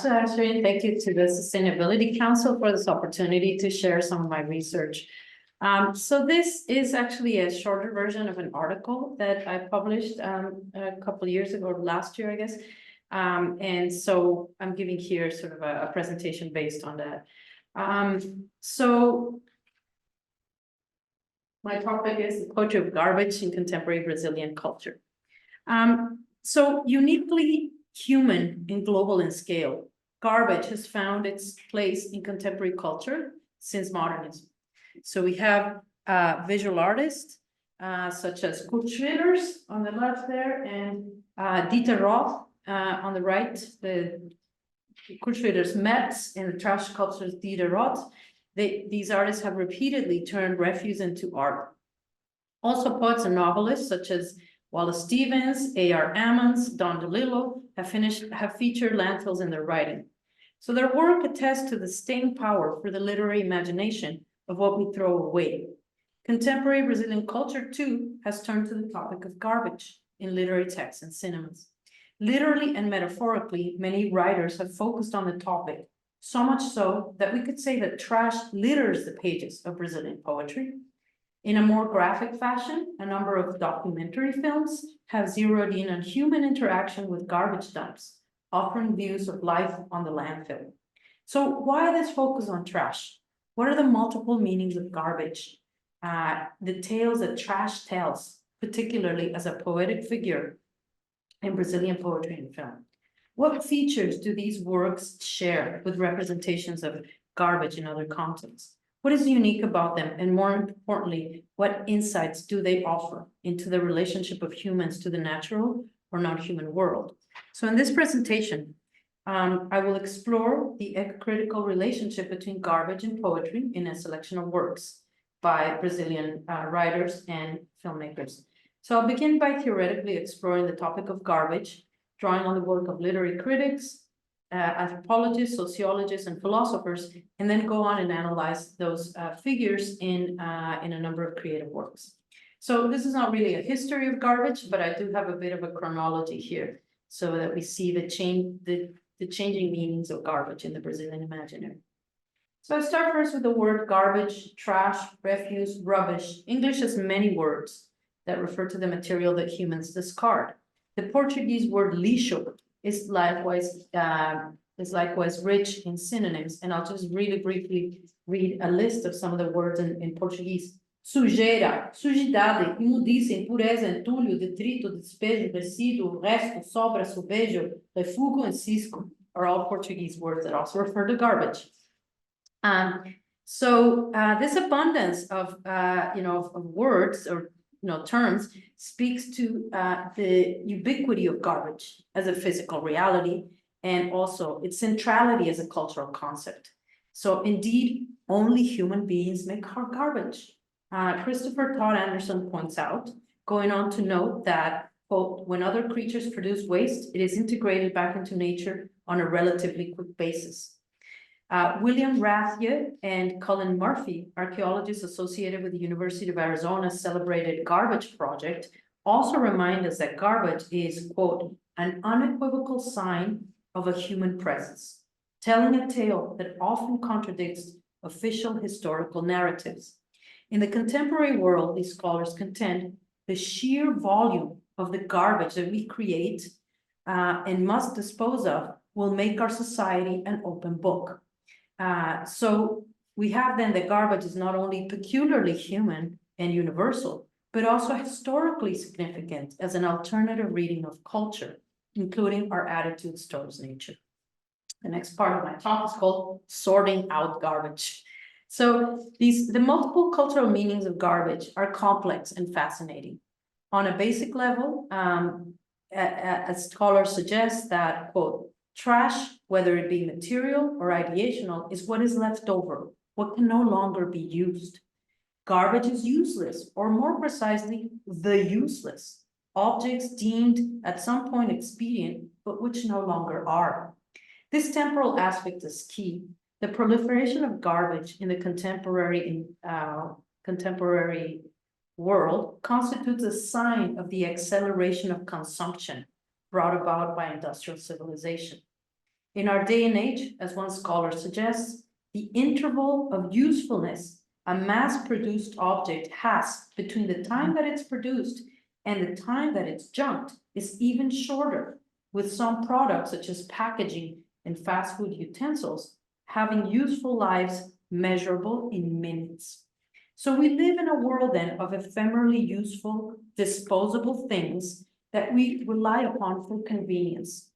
Ashley. Thank you to the Sustainability Council for this opportunity to share some of my research. So this is actually a shorter version of an article that I published a couple of years ago, last year, I guess. And so I'm giving here sort of a presentation based on that. So my topic is the poetry of garbage in contemporary Brazilian culture. So uniquely human and global in scale, garbage has found its place in contemporary culture since modernism. So we have visual artists such as Schwitters on the left there, and Dieter Roth on the right. The Schwitters, Merz, and the trash sculptors Dieter Roth. These artists have repeatedly turned refuse into art. Also, poets and novelists such as Wallace Stevens, A.R. Ammons, Don DeLillo have featured landfills in their writing. So their work attests to the staying power for the literary imagination of what we throw away. Contemporary Brazilian culture, too, has turned to the topic of garbage in literary texts and cinemas. Literally and metaphorically, many writers have focused on the topic, so much so that we could say that trash litters the pages of Brazilian poetry. In a more graphic fashion, a number of documentary films have zeroed in on human interaction with garbage dumps, offering views of life on the landfill. So why this focus on trash? What are the multiple meanings of garbage? The tales that trash tells, particularly as a poetic figure in Brazilian poetry and film. What features do these works share with representations of garbage in other contexts? What is unique about them? And more importantly, what insights do they offer into the relationship of humans to the natural or non-human world? So in this presentation, I will explore the ecocritical relationship between garbage and poetry in a selection of works by Brazilian writers and filmmakers. So I'll begin by theoretically exploring the topic of garbage, drawing on the work of literary critics, anthropologists, sociologists, and philosophers, and then go on and analyze those figures in a number of creative works. So this is not really a history of garbage, but I do have a bit of a chronology here so that we see the changing meanings of garbage in the Brazilian imaginary. So I start first with the word garbage, trash, refuse, rubbish. English has many words that refer to the material that humans discard. The Portuguese word lixo is likewise rich in synonyms, and I'll just really briefly read a list of some of the words in Portuguese. Sujeira, sujidade, imundícia, impureza, entulho, detrito, despejo, resíduo, resto, sobra, sobejo, refúgio, and cisco are all Portuguese words that also refer to garbage. So this abundance of of words or terms speaks to the ubiquity of garbage as a physical reality and also its centrality as a cultural concept. So indeed, only human beings make garbage. Christopher Todd Anderson points out, going on to note that, quote, when other creatures produce waste, it is integrated back into nature on a relatively quick basis. William Rathje and Colin Murphy, archaeologists associated with the University of Arizona's celebrated garbage project, also remind us that garbage is, quote, an unequivocal sign of a human presence, telling a tale that often contradicts official historical narratives. In the contemporary world, these scholars contend the sheer volume of the garbage that we create and must dispose of will make our society an open book. So we have then that garbage is not only peculiarly human and universal, but also historically significant as an alternative reading of culture, including our attitudes towards nature. The next part of my talk is called sorting out garbage. So the multiple cultural meanings of garbage are complex and fascinating. On a basic level, a scholar suggests that, quote, trash, whether it be material or ideational, is what is left over, what can no longer be used. Garbage is useless, or more precisely, the useless, objects deemed at some point expedient, but which no longer are. This temporal aspect is key. The proliferation of garbage in the contemporary world constitutes a sign of the acceleration of consumption brought about by industrial civilization. In our day and age, as one scholar suggests, the interval of usefulness a mass-produced object has between the time that it's produced and the time that it's junked is even shorter, with some products such as packaging and fast food utensils having useful lives measurable in minutes. So we live in a world then of ephemerally useful, disposable things that we rely upon for convenience.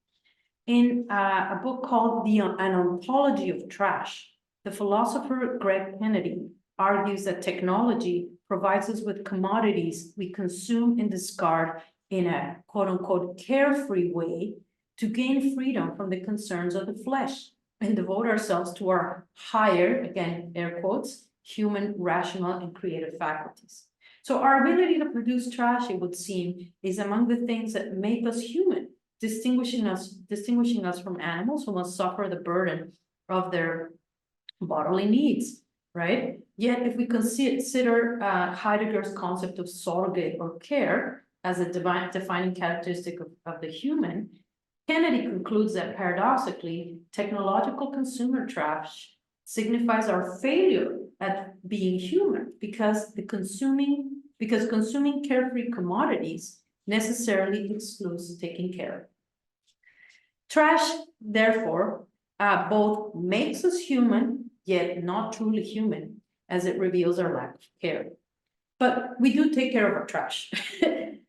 In a book called An Ontology of Trash, the philosopher Greg Kennedy argues that technology provides us with commodities we consume and discard in a quote-unquote carefree way to gain freedom from the concerns of the flesh and devote ourselves to our higher, again, air quotes, human, rational, and creative faculties. So our ability to produce trash, it would seem, is among the things that make us human, distinguishing us from animals who must suffer the burden of their bodily needs, right? Yet, if we consider Heidegger's concept of Sorge or care as a defining characteristic of the human, Kennedy concludes that paradoxically, technological consumer trash signifies our failure at being human because consuming carefree commodities necessarily excludes taking care. Trash, therefore, both makes us human, yet not truly human, as it reveals our lack of care. But we do take care of our trash.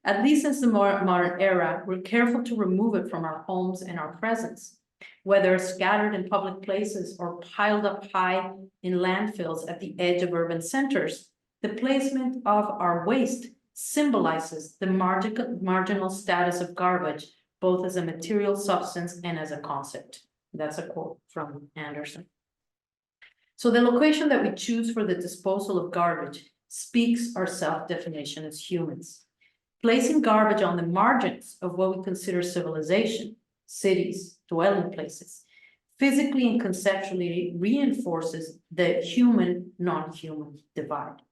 At least since the modern era, we're careful to remove it from our homes and our presence, whether scattered in public places or piled up high in landfills at the edge of urban centers. The placement of our waste symbolizes the marginal status of garbage, both as a material substance and as a concept. That's a quote from Anderson. So the location that we choose for the disposal of garbage speaks our self-definition as humans. Placing garbage on the margins of what we consider civilization, cities, dwelling places, physically and conceptually reinforces the human, non-human divide.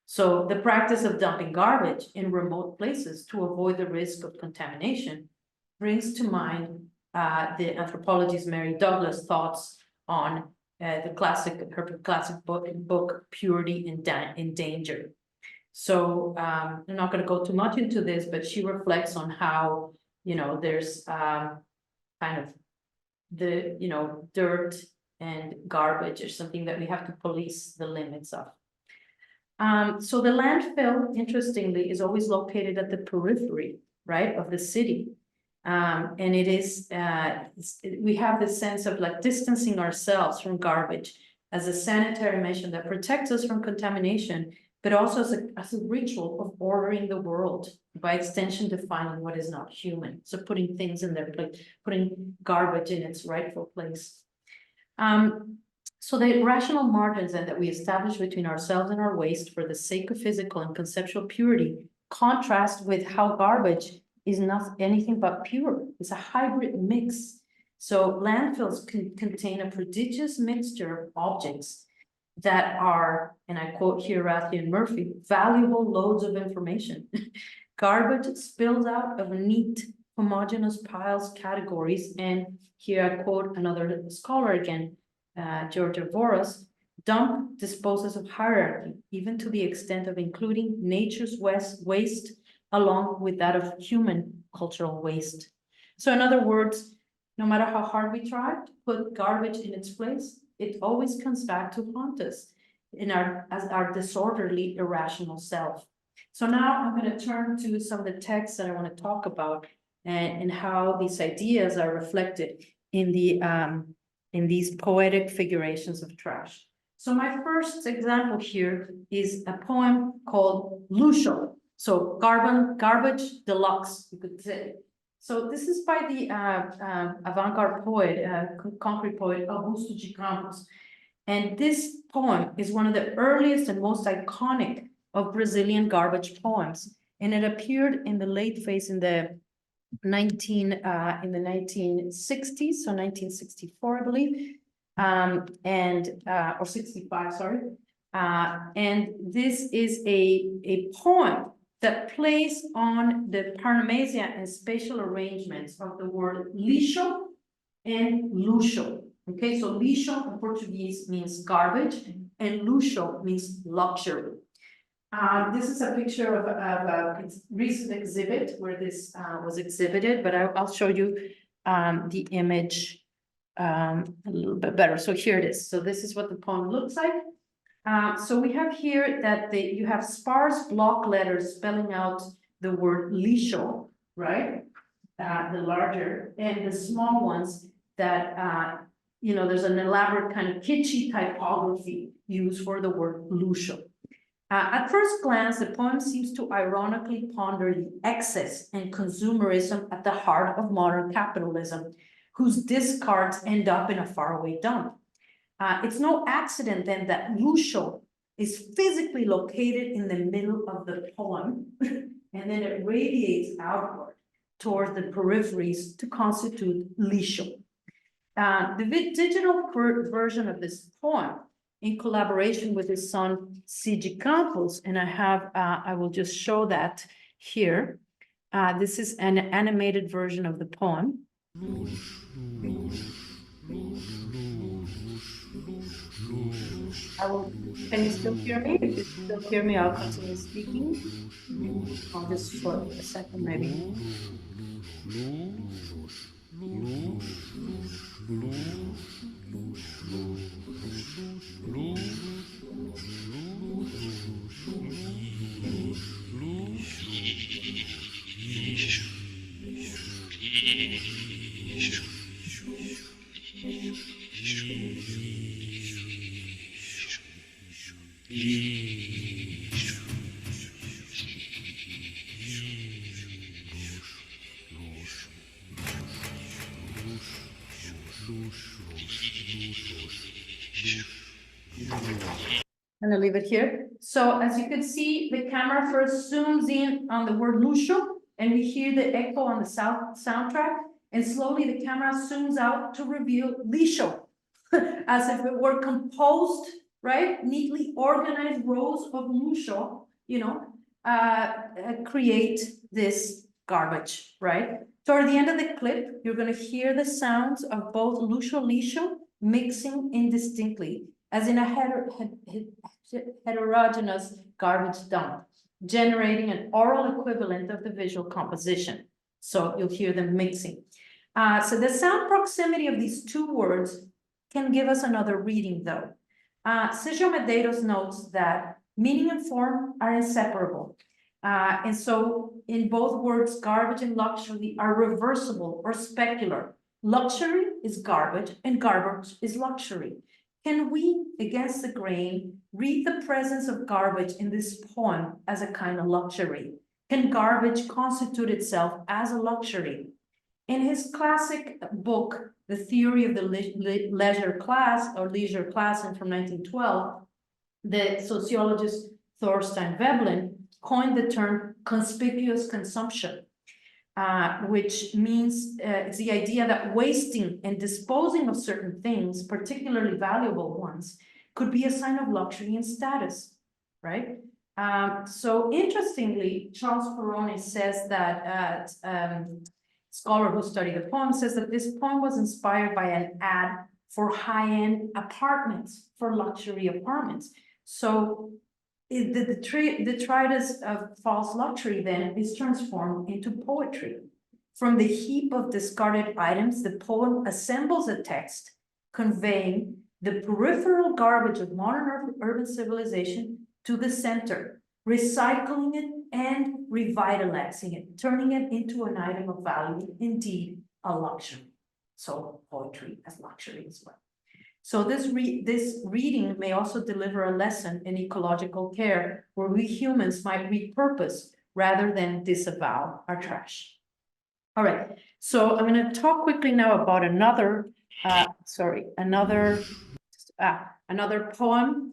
So the practice of dumping garbage in remote places to avoid the risk of contamination brings to mind the anthropologist Mary Douglas' thoughts on her classic book Purity in Danger. So I'm not going to go too much into this, but she reflects on how, there's kind of the, dirt and garbage is something that we have to police the limits of. So the landfill, interestingly, is always located at the periphery, right, of the city. And it is, we have this sense of like distancing ourselves from garbage as a sanitary measure that protects us from contamination, but also as a ritual of ordering the world, by extension defining what is not human. So putting things in their place, putting garbage in its rightful place. So the rational margins then that we establish between ourselves and our waste for the sake of physical and conceptual purity contrast with how garbage is not anything but pure. It's a hybrid mix. So landfills contain a prodigious mixture of objects that are, and I quote here Rathy and Murphy, valuable loads of information. Garbage spills out of neat, homogeneous piles, categories, and here I quote another scholar again, Georgia Voros, dump disposes of hierarchy, even to the extent of including nature's waste along with that of human cultural waste. So in other words, no matter how hard we try to put garbage in its place, it always comes back to haunt us as our disorderly, irrational self. So now I'm going to turn to some of the texts that I want to talk about and how these ideas are reflected in these poetic figurations of trash. So my first example here is a poem called Lucio. So garbage deluxe, you could say. So this is by the avant-garde poet, concrete poet, Augusto de Campos. And this poem is one of the earliest and most iconic of Brazilian garbage poems. And it appeared in the late phase in the 1960s, so 1964, I believe, or 65, sorry. And this is a poem that plays on the parnomasia and spatial arrangements of the word lixo and luxo. Okay, so lixo in Portuguese means garbage, and luxo means luxury. This is a picture of a recent exhibit where this was exhibited, but I'll show you the image a little bit better. So here it is. So this is what the poem looks like. So we have here that you have sparse block letters spelling out the word lixo, right? The larger, and the small ones that, there's an elaborate kind of kitschy typography used for the word luxo. At first glance, the poem seems to ironically ponder the excess and consumerism at the heart of modern capitalism, whose discards end up in a faraway dump. It's no accident then that luxo is physically located in the middle of the poem, and then it radiates outward toward the peripheries to constitute lixo. The digital version of this poem, in collaboration with his son C.G. Campos, and I will just show that here. This is an animated version of the poem. Can you still hear me? If you still hear me, I'll continue speaking. I'll just show it a second, maybe. I'm gonna leave it here. So as you can see, the camera first zooms in on the word luxo, and we hear the echo on the soundtrack, and slowly the camera zooms out to reveal lixo, as if it were composed, right? Neatly organized rows of luxo, create this garbage, right? Toward the end of the clip, you're gonna hear the sounds of both luxo, lixo mixing indistinctly, as in a heterogeneous garbage dump, generating an oral equivalent of the visual composition. So you'll hear them mixing. So the sound proximity of these two words can give us another reading, though. Sergio Medeiros notes that meaning and form are inseparable. And so in both words, garbage and luxury are reversible or specular. Luxury is garbage and garbage is luxury. Can we, against the grain, read the presence of garbage in this poem as a kind of luxury? Can garbage constitute itself as a luxury? In his classic book, The Theory of the Leisure Class, or Leisure Class, and from 1912, the sociologist Thorstein Veblen coined the term conspicuous consumption, which means it's the idea that wasting and disposing of certain things, particularly valuable ones, could be a sign of luxury and status, right? So interestingly, Charles Perrone says that, scholar who studied the poem says that this poem was inspired by an ad for high-end apartments, for luxury apartments. So the treatise of false luxury then is transformed into poetry. From the heap of discarded items, the poem assembles a text conveying the peripheral garbage of modern urban civilization to the center, recycling it and revitalizing it, turning it into an item of value, indeed a luxury. So poetry as luxury as well. So this reading may also deliver a lesson in ecological care, where we humans might repurpose rather than disavow our trash. All right, so I'm going to talk quickly now about another poem,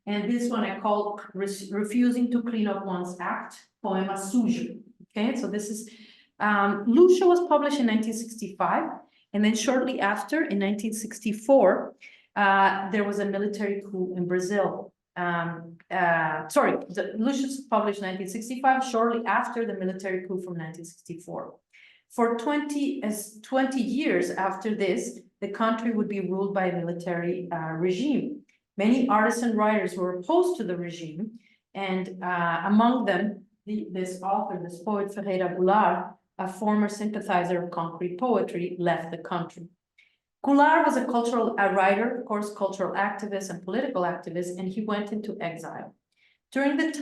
and this one I call Refusing to Clean Up One's Act, Poema Sujo. Okay, so this is, Luxo was published in 1965. And then shortly after, in 1964, there was a military coup in Brazil. Luxo was published in 1965, shortly after the military coup from 1964. For 20 years after this, the country would be ruled by a military regime. Many artisan writers were opposed to the regime, and among them, this author, this poet Ferreira Goulart, a former sympathizer of concrete poetry, left the country. Goulart was a writer, of course, cultural activist and political activist, and he went into exile. During that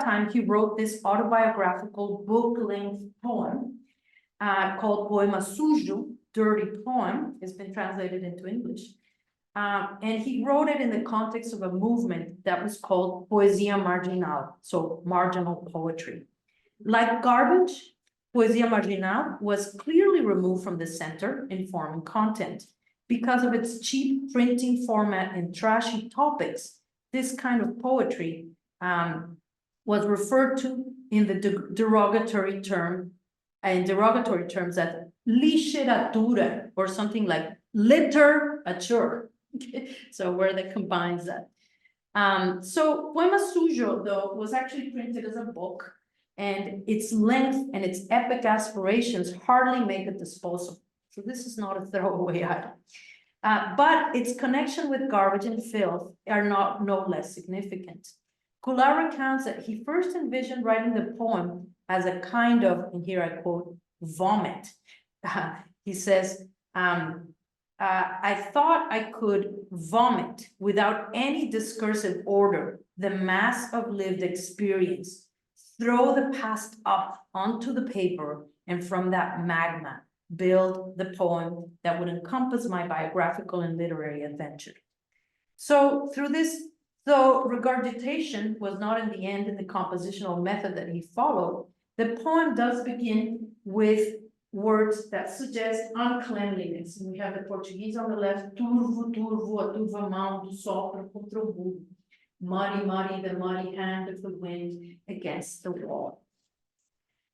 time, he wrote this autobiographical book-length poem called Poema Sujo, Dirty Poem. It's been translated into English. And he wrote it in the context of a movement that was called Poesia Marginal, so marginal poetry. Like Garbage, Poesia Marginal was clearly removed from the center in form and content. Because of its cheap printing format and trashy topics, this kind of poetry was referred to in the derogatory terms as literatura, or something like literature. So where that combines that. So Poema Sujo, though, was actually printed as a book, and its length and its epic aspirations hardly make it disposable. So this is not a throwaway item. But its connection with garbage and filth are no less significant. Goulart recounts that he first envisioned writing the poem as a kind of, and here I quote, vomit. He says, I thought I could vomit without any discursive order the mass of lived experience, throw the past up onto the paper, and from that magma, build the poem that would encompass my biographical and literary adventure. So through this, though regurgitation was not in the end in the compositional method that he followed, the poem does begin with words that suggest uncleanliness. And we have the Portuguese on the left, turvo, turvo, a turva mão do sopro contra o burro. Muddy, muddy, the muddy hand of the wind against the wall.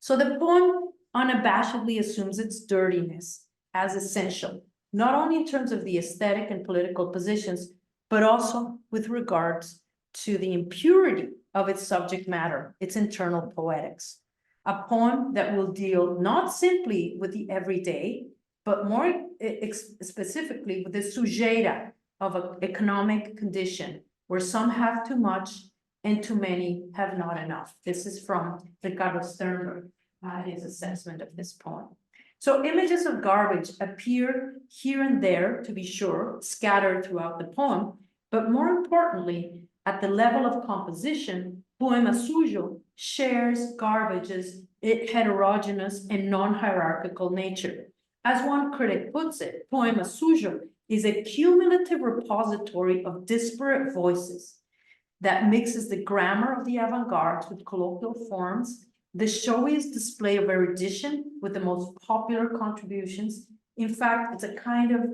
So the poem unabashedly assumes its dirtiness as essential, not only in terms of the aesthetic and political positions, but also with regards to the impurity of its subject matter, its internal poetics. A poem that will deal not simply with the everyday, but more specifically with the sujeira of an economic condition where some have too much and too many have not enough. This is from Ricardo Sternberg, his assessment of this poem. So images of garbage appear here and there, to be sure, scattered throughout the poem, but more importantly, at the level of composition, Poema Sujo shares garbage's heterogeneous and non-hierarchical nature. As one critic puts it, Poema Sujo is a cumulative repository of disparate voices that mixes the grammar of the avant-garde with colloquial forms, the showiest display of erudition with the most popular contributions. In fact, it's a kind of,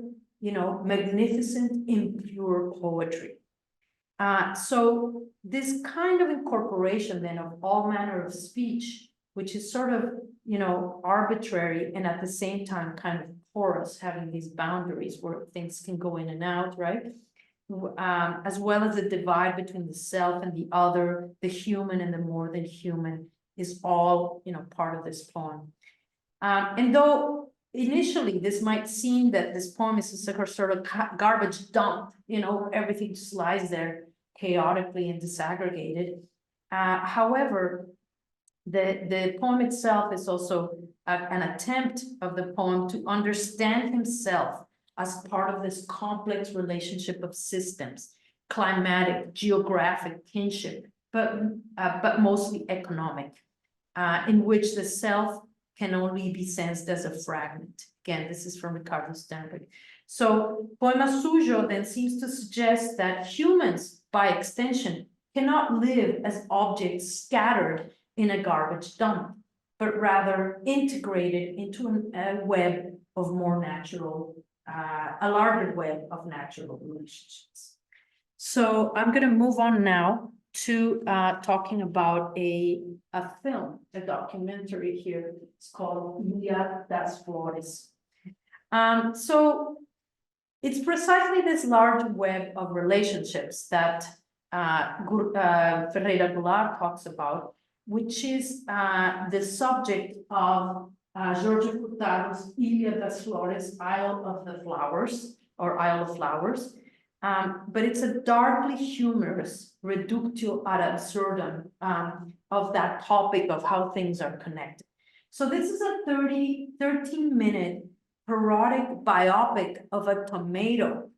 magnificent, impure poetry. So this kind of incorporation then of all manner of speech, which is sort of, arbitrary and at the same time kind of porous, having these boundaries where things can go in and out, right? As well as the divide between the self and the other, the human and the more than human, is all, part of this poem. And though initially this might seem that this poem is a sort of garbage dump, everything just lies there chaotically and disaggregated. However, the poem itself is also an attempt of the poem to understand himself as part of this complex relationship of systems, climatic, geographic, kinship, but mostly economic, in which the self can only be sensed as a fragment. Again, this is from Ricardo Sternberg. So Poema Sujo then seems to suggest that humans, by extension, cannot live as objects scattered in a garbage dump, but rather integrated into a web of more natural, a larger web of natural relationships. So I'm going to move on now to talking about a film, a documentary here. It's called Ilha das Flores. So it's precisely this large web of relationships that Ferreira Goulart talks about, which is the subject of Jorge Furtado's Ilha das Flores, Isle of the Flowers, or Isle of Flowers. But it's a darkly humorous reductio ad absurdum of that topic of how things are connected. So this is a 13-minute parodic biopic of a tomato.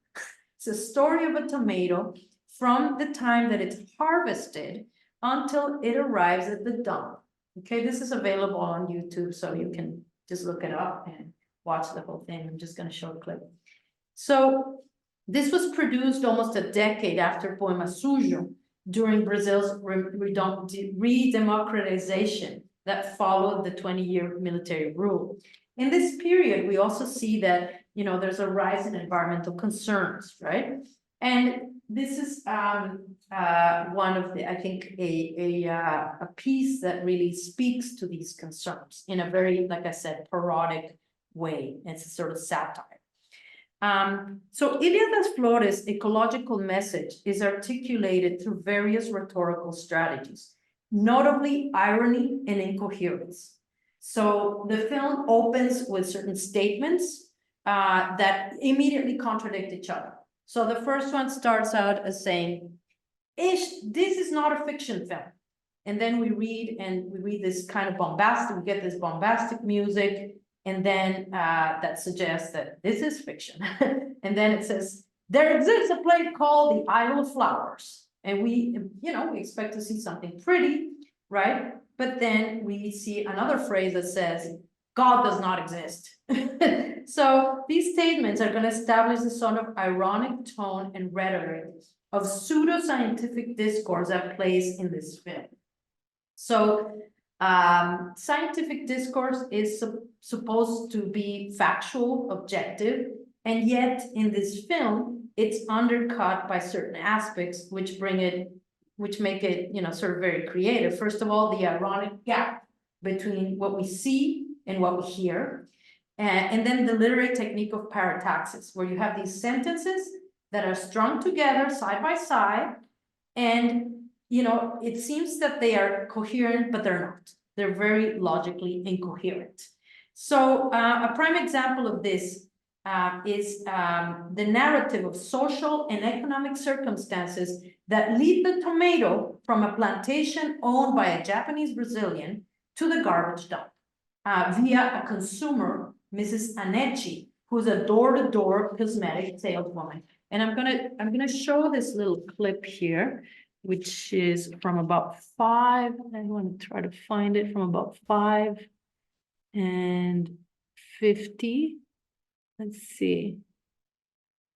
It's a story of a tomato from the time that it's harvested until it arrives at the dump. Okay, this is available on YouTube, so you can just look it up and watch the whole thing. I'm just going to show a clip. So this was produced almost a decade after Poema Sujo, during Brazil's redemocratization that followed the 20-year military rule. In this period, we also see that, you know, there's a rise in environmental concerns, right? And this is one of the, I think, a piece that really speaks to these concerns in a very, like I said, parodic way. It's a sort of satire. So Ilha das Flores' ecological message is articulated through various rhetorical strategies, notably irony and incoherence. So the film opens with certain statements that immediately contradict each other. So the first one starts out as saying, this is not a fiction film. And then we read this kind of bombastic, we get this bombastic music, and then that suggests that this is fiction. And then it says, there exists a place called the Isle of Flowers. And we expect to see something pretty, right? But then we see another phrase that says, God does not exist. So these statements are going to establish a sort of ironic tone and rhetoric of pseudo-scientific discourse that plays in this film. So scientific discourse is supposed to be factual, objective, and yet in this film, it's undercut by certain aspects which make it, sort of very creative. First of all, the ironic gap between what we see and what we hear. And then the literary technique of parataxis, where you have these sentences that are strung together side by side, and it seems that they are coherent, but they're not. They're very logically incoherent. So a prime example of this is the narrative of social and economic circumstances that lead the tomato from a plantation owned by a Japanese Brazilian to the garbage dump via a consumer, Mrs. Anechi, who's a door-to-door cosmetic saleswoman. And I'm gonna show this little clip here, which is from about 5. I want to try to find it, from about 5:50. Let's see.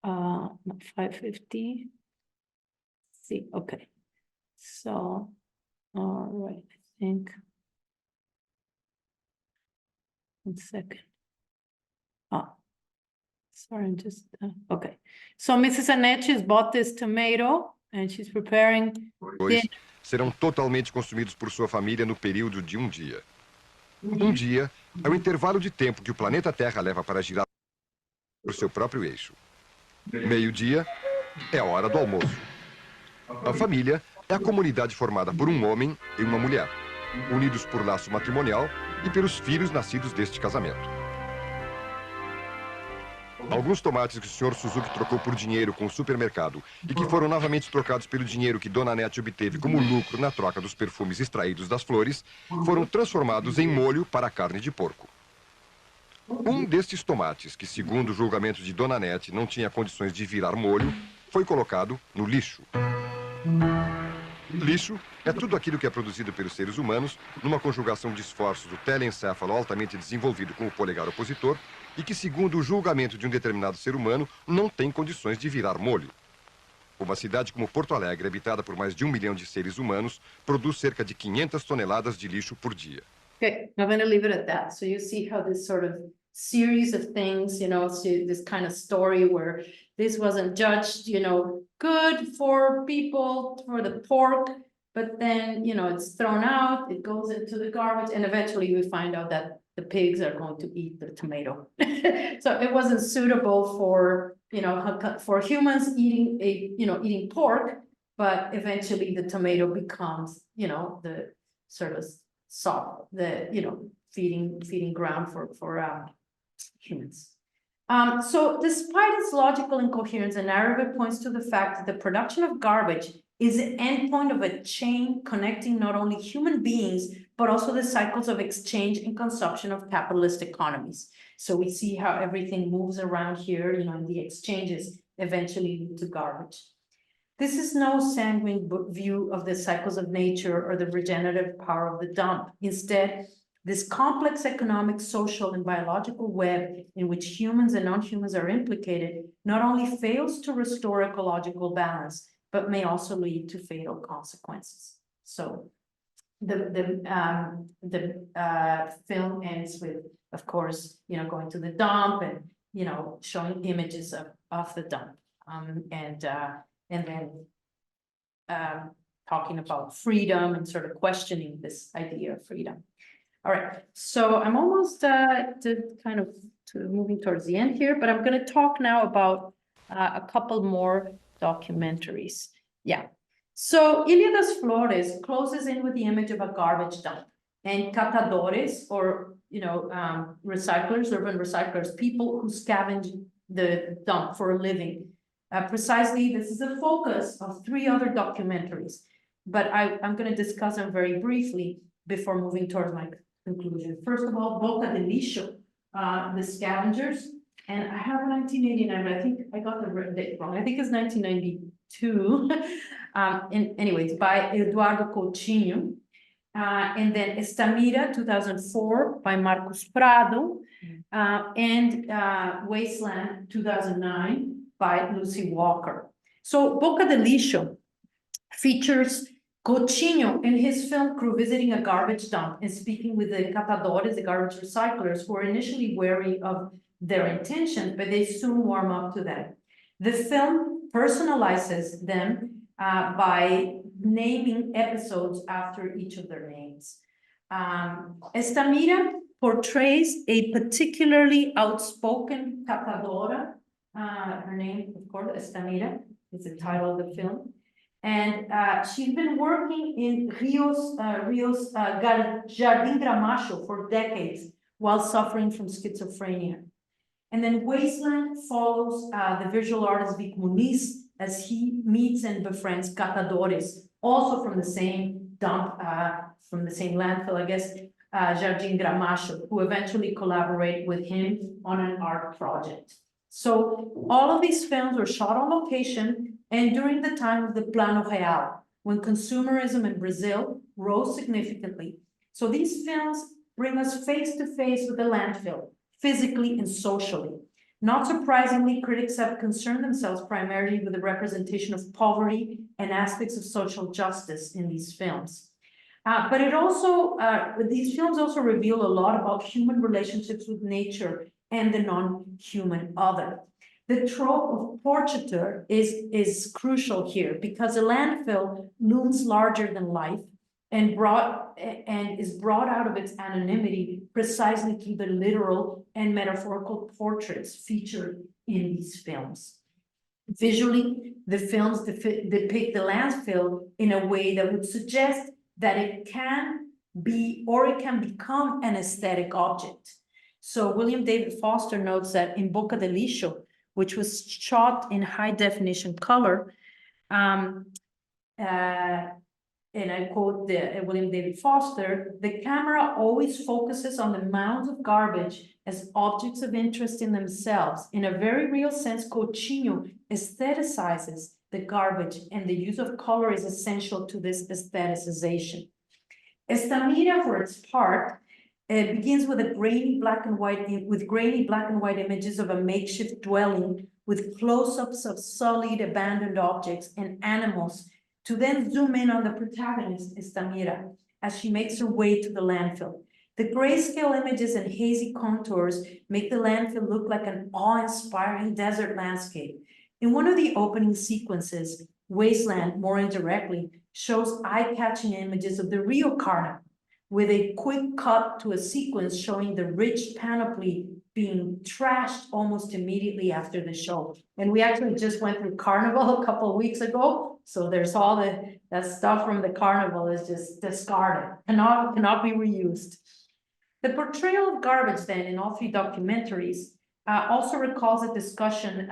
Not 5:50. See, okay. So, all right, I think. 1 second. Sorry, I'm just, okay. So Mrs. Anetti has bought this tomato and she's preparing. Serão totalmente consumidos por sua família no período de um dia. Um dia é o intervalo de tempo que o planeta Terra leva para girar por seu próprio eixo. Meio-dia é a hora do almoço. A família é a comunidade formada por um homem e uma mulher, unidos por laço matrimonial e pelos filhos nascidos deste casamento. Alguns tomates que o Sr. Suzuki trocou por dinheiro com o supermercado e que foram novamente trocados pelo dinheiro que Dona Nete obteve como lucro na troca dos perfumes extraídos das flores, foram transformados em molho para a carne de porco. Um destes tomates, que segundo o julgamento de Dona Nete não tinha condições de virar molho, foi colocado no lixo. Lixo é tudo aquilo que é produzido pelos seres humanos numa conjugação de esforços do telencéfalo altamente desenvolvido com o polegar opositor e que, segundo o julgamento de um determinado ser humano, não tem condições de virar molho. Uma cidade como Porto Alegre, habitada por mais de 1 milhão de seres humanos, produz cerca de 500 toneladas de lixo por dia. Okay, I'm going to leave it at that. So you see how this sort of series of things, this kind of story where this wasn't judged, good for people, for the pork, but then, it's thrown out, it goes into the garbage, and eventually we find out that the pigs are going to eat the tomato. So it wasn't suitable for, for humans eating pork, but eventually the tomato becomes, the sort of feeding ground for humans. So despite its logical incoherence, the narrative points to the fact that the production of garbage is the endpoint of a chain connecting not only human beings, but also the cycles of exchange and consumption of capitalist economies. So we see how everything moves around here, and the exchanges eventually lead to garbage. This is no sanguine view of the cycles of nature or the regenerative power of the dump. Instead, this complex economic, social, and biological web in which humans and non-humans are implicated not only fails to restore ecological balance, but may also lead to fatal consequences. So the film ends with, of course, going to the dump and showing images of the dump, and then talking about freedom and sort of questioning this idea of freedom. All right, so I'm almost moving towards the end here, but I'm going to talk now about a couple more documentaries. Yeah. So Ilha das Flores closes in with the image of a garbage dump, and catadores, or recyclers, urban recyclers, people who scavenge the dump for a living. Precisely, this is the focus of 3 other documentaries, but I'm going to discuss them very briefly before moving towards my conclusion. First of all, Boca de Lixo, the scavengers, and I have 1989, but I think I got the date wrong. I think it's 1992. Anyways, by Eduardo Coutinho, and then Estamira, 2004, by Marcos Prado, and Wasteland, 2009, by Lucy Walker. So Boca de Lixo features Coutinho and his film crew visiting a garbage dump and speaking with the catadores, the garbage recyclers, who are initially wary of their intentions, but they soon warm up to them. The film personalizes them by naming episodes after each of their names. Estamira portrays a particularly outspoken catadora. Her name, of course, Estamira, is the title of the film. And she's been working in Rio's Jardim Gramacho for decades while suffering from schizophrenia. And then Wasteland follows the visual artist Vic Muniz as he meets and befriends catadores, also from the same dump, from the same landfill, I guess, Jardim Gramacho, who eventually collaborate with him on an art project. So all of these films were shot on location and during the time of the Plano Real, when consumerism in Brazil rose significantly. So these films bring us face to face with the landfill, physically and socially. Not surprisingly, critics have concerned themselves primarily with the representation of poverty and aspects of social justice in these films. But these films also reveal a lot about human relationships with nature and the non-human other. The trope of portraiture is crucial here because the landfill looms larger than life and is brought out of its anonymity precisely through the literal and metaphorical portraits featured in these films. Visually, the films depict the landfill in a way that would suggest that it can be or it can become an aesthetic object. So William David Foster notes that in Boca de Lixo, which was shot in high definition color, and I quote William David Foster, the camera always focuses on the mounds of garbage as objects of interest in themselves. In a very real sense, Coutinho aestheticizes the garbage, and the use of color is essential to this aestheticization. Estamira, for its part, begins with grainy black and white images of a makeshift dwelling with close-ups of sullied, abandoned objects and animals, to then zoom in on the protagonist, Estamira, as she makes her way to the landfill. The grayscale images and hazy contours make the landfill look like an awe-inspiring desert landscape. In one of the opening sequences, Wasteland, more indirectly, shows eye-catching images of the Rio Carnival, with a quick cut to a sequence showing the rich panoply being trashed almost immediately after the show. And we actually just went through Carnival a couple of weeks ago, so there's all that stuff from the Carnival is just discarded, cannot be reused. The portrayal of garbage then in all three documentaries also recalls a discussion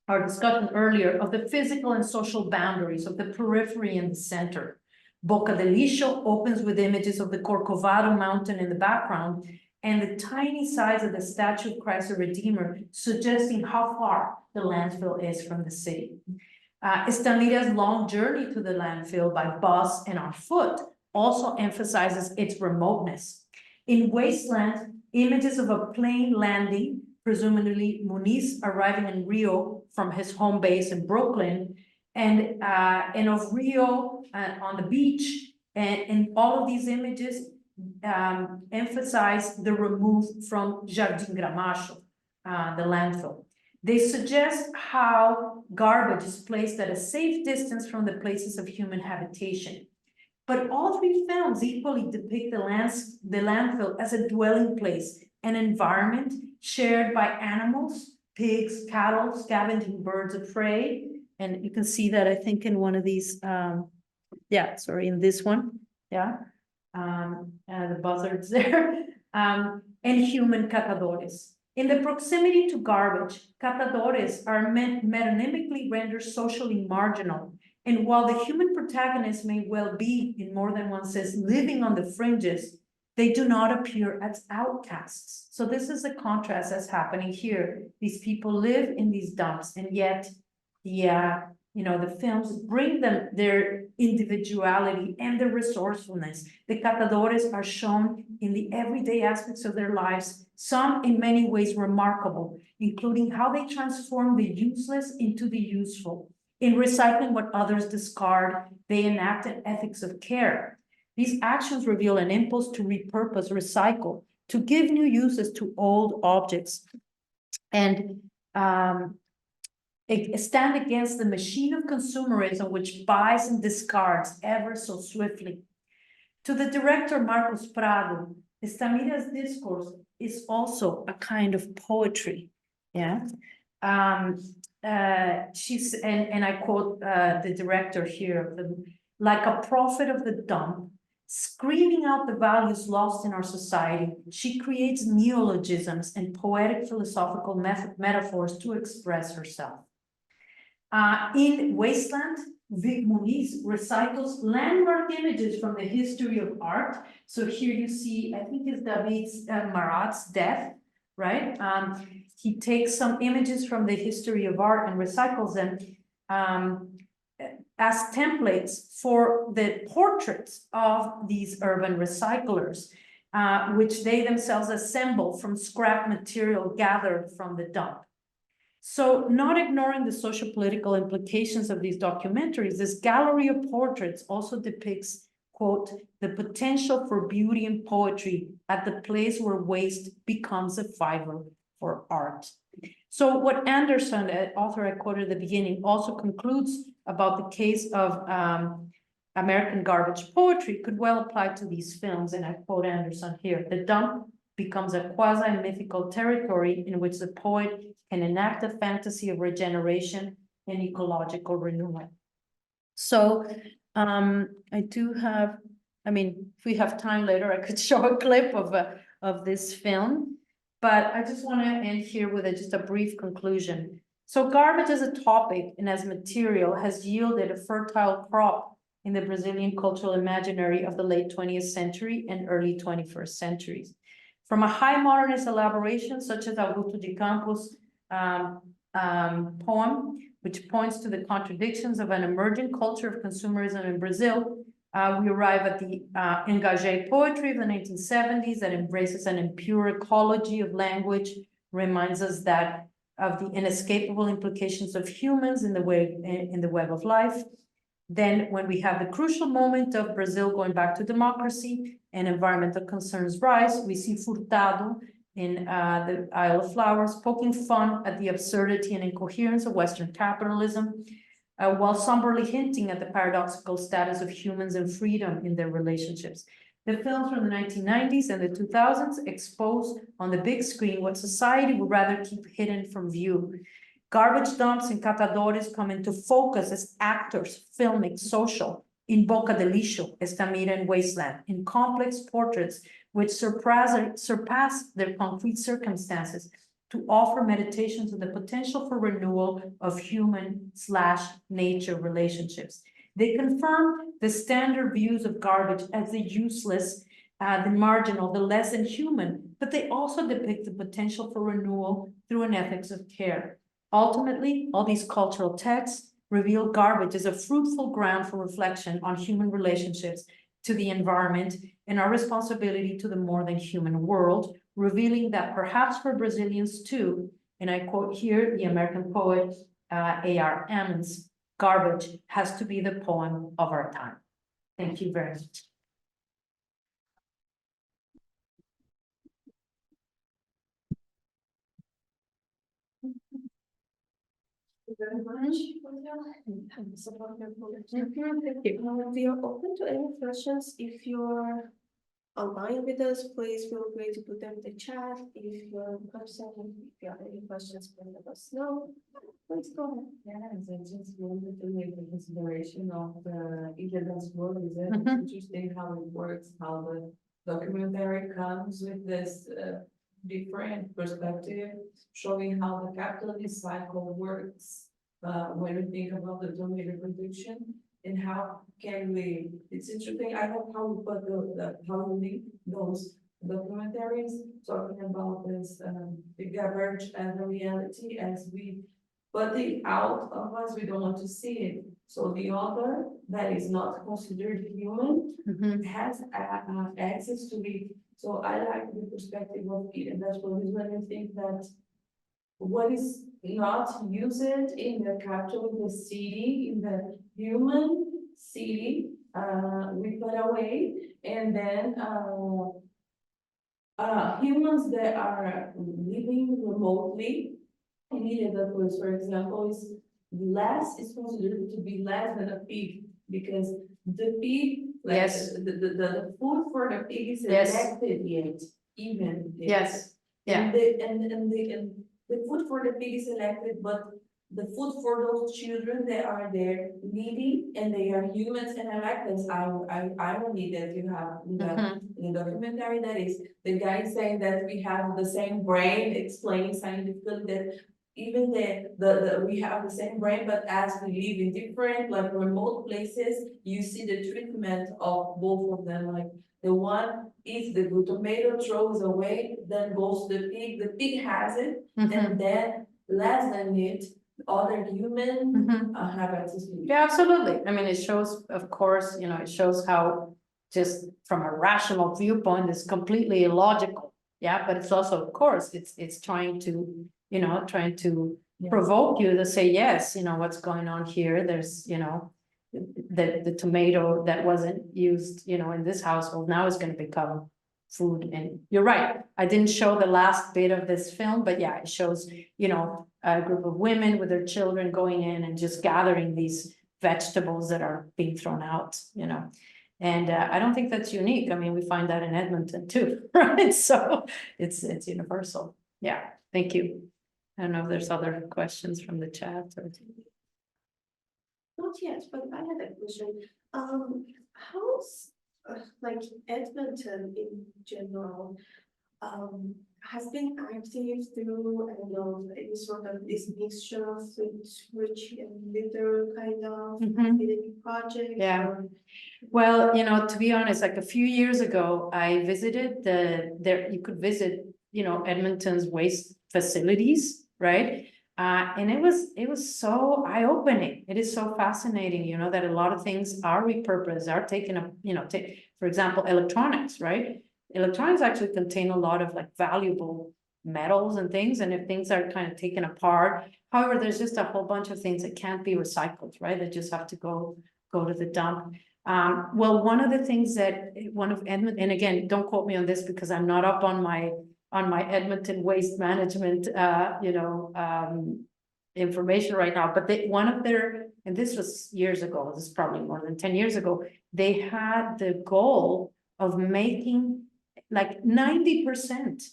our discussion earlier of the physical and social boundaries of the periphery and the center. Boca del Lixo opens with images of the Corcovado mountain in the background and the tiny size of the statue of Christ the Redeemer, suggesting how far the landfill is from the city. Estamida's long journey to the landfill by bus and on foot also emphasizes its remoteness. In Wasteland, images of a plane landing, presumably Muniz arriving in Rio from his home base in Brooklyn, and of Rio on the beach, and all of these images emphasize the remove from Jardim Gramacho, the landfill. They suggest how garbage is placed at a safe distance from the places of human habitation. But all three films equally depict the landfill as a dwelling place, an environment shared by animals, pigs, cattle, scavenging birds of prey. And you can see that, I think, in one of these, in this one, the buzzards there, and human catadores. In the proximity to garbage, catadores are metonymically rendered socially marginal. And while the human protagonist may well be, in more than one sense, living on the fringes, they do not appear as outcasts. So this is a contrast that's happening here. These people live in these dumps, and yet the films bring them their individuality and their resourcefulness. The catadores are shown in the everyday aspects of their lives, some in many ways remarkable, including how they transform the useless into the useful. In recycling what others discard, they enact an ethics of care. These actions reveal an impulse to repurpose, recycle, to give new uses to old objects, and stand against the machine of consumerism which buys and discards ever so swiftly. To the director Marcos Prado, Estamida's discourse is also a kind of poetry. She's, and I quote the director here, like a prophet of the dump, screaming out the values lost in our society, she creates neologisms and poetic philosophical metaphors to express herself. In Wasteland, Vic Muniz recycles landmark images from the history of art. So here you see, I think it's David Marat's death, right? He takes some images from the history of art and recycles them as templates for the portraits of these urban recyclers, which they themselves assemble from scrap material gathered from the dump. So, not ignoring the socio-political implications of these documentaries, this gallery of portraits also depicts, quote, the potential for beauty and poetry at the place where waste becomes a fiber for art. So what Anderson, the author I quoted at the beginning, also concludes about the case of American garbage poetry could well apply to these films, and I quote Anderson here: the dump becomes a quasi-mythical territory in which the poet can enact a fantasy of regeneration and ecological renewal. So I do have, if we have time later, I could show a clip of this film, but I just want to end here with just a brief conclusion. So garbage as a topic and as material has yielded a fertile crop in the Brazilian cultural imaginary of the late 20th century and early 21st centuries. From a high modernist elaboration, such as Augusto de Campos' poem, which points to the contradictions of an emerging culture of consumerism in Brazil, we arrive at the engagé poetry of the 1970s that embraces an impure ecology of language, reminds us that of the inescapable implications of humans in the web of life. Then when we have the crucial moment of Brazil going back to democracy and environmental concerns rise, we see Furtado in the Isle of Flowers poking fun at the absurdity and incoherence of Western capitalism, while somberly hinting at the paradoxical status of humans and freedom in their relationships. The films from the 1990s and the 2000s expose on the big screen what society would rather keep hidden from view. Garbage dumps and catadores come into focus as actors, filmic, social, in Boca del Lixo, Estamira Wasteland, in complex portraits which surpass their concrete circumstances, to offer meditations on the potential for renewal of human/nature relationships. They confirm the standard views of garbage as the useless, the marginal, the less than human, but they also depict the potential for renewal through an ethics of care. Ultimately, all these cultural texts reveal garbage as a fruitful ground for reflection on human relationships to the environment and our responsibility to the more than human world, revealing that perhaps for Brazilians too, and I quote here the American poet A.R. Emmons, garbage has to be the poem of our time. Thank you very much. Very much. We are open to any questions. If you're online with us, please feel free to put them in the chat. If you're in person, if you have any questions, please let us know. Please go ahead. Yeah, I just wanted to make the consideration of the evidence work. Is it interesting how it works, how the documentary comes with this different perspective, showing how the capitalist cycle works when we think about the tomato production, and how can we, it's interesting, I hope how we put how we link those documentaries talking about this the garbage and the reality as we put it out of us, we don't want to see it. So the other that is not considered human has access to it. So I like the perspective of it, and that's what is when I think that what is not used in the capital, in the city, in the human city, we put away, and then humans that are living remotely in Ilha Cruz, for example, is considered to be less than a pig, because the pig, like Yes. the food for the pig is Yes. selected yet, even. Yes, yeah. And the food for the pig is selected, but the food for those children that are there needy and they are humans, and I like this irony that you have in the documentary, that is the guy saying that we have the same brain, explaining scientifically that even we have the same brain, but as we live in different like remote places, you see the treatment of both of them. Like the one eats the good tomato, throws away, then goes to the pig has it, and then less than it, other human have access to it. Yeah, absolutely. I mean, it shows, of course, it shows how just from a rational viewpoint, it's completely illogical. Yeah, but it's also, of course, it's trying to, provoke you to say, yes, what's going on here. There's, the tomato that wasn't used, in this household now is going to become food. And you're right. I didn't show the last bit of this film, but yeah, it shows, a group of women with their children going in and just gathering these vegetables that are being thrown out, And I don't think that's unique. I mean, we find that in Edmonton too, right? So it's universal. Yeah, thank you. I don't know if there's other questions from the chat or. Not yet, but I had a question. How's like Edmonton in general has been active through, I don't know, any sort of this mixture of rich and little kind of community project? Yeah. Or... Well, to be honest, like a few years ago, I visited you could visit, Edmonton's waste facilities, right? And it was so eye-opening. It is so fascinating, that a lot of things are repurposed, are taken up, for example, electronics, right? Electronics actually contain a lot of like valuable metals and things, and if things are kind of taken apart, however, there's just a whole bunch of things that can't be recycled, right? They just have to go to the dump. Well, one of the things that Edmonton, and again, don't quote me on this because I'm not up on my Edmonton waste management, information right now, but and this was years ago, this is probably more than 10 years ago, they had the goal of making like 90%,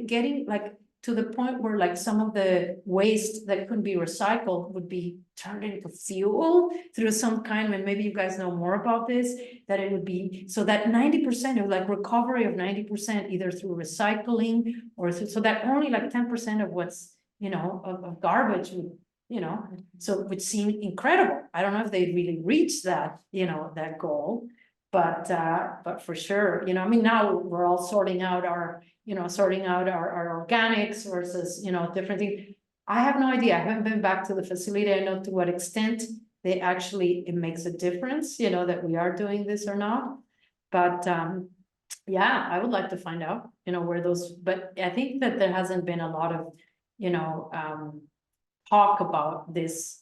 getting like to the point where like some of the waste that couldn't be recycled would be turned into fuel through some kind, and maybe you guys know more about this, that it would be, so that 90% of like recovery of 90% either through recycling or through, so that only like 10% of what's, you know, of garbage would, you know, so it would seem incredible. I don't know if they really reached that, you know, that goal, but for sure, you know, I mean, now we're all sorting out our organics versus, you know, different things. I have no idea. I haven't been back to the facility. I know to what extent they actually, it makes a difference, you know, that we are doing this or not. But yeah, I would like to find out, you know, where those, but I think that there hasn't been a lot of, you know, talk about this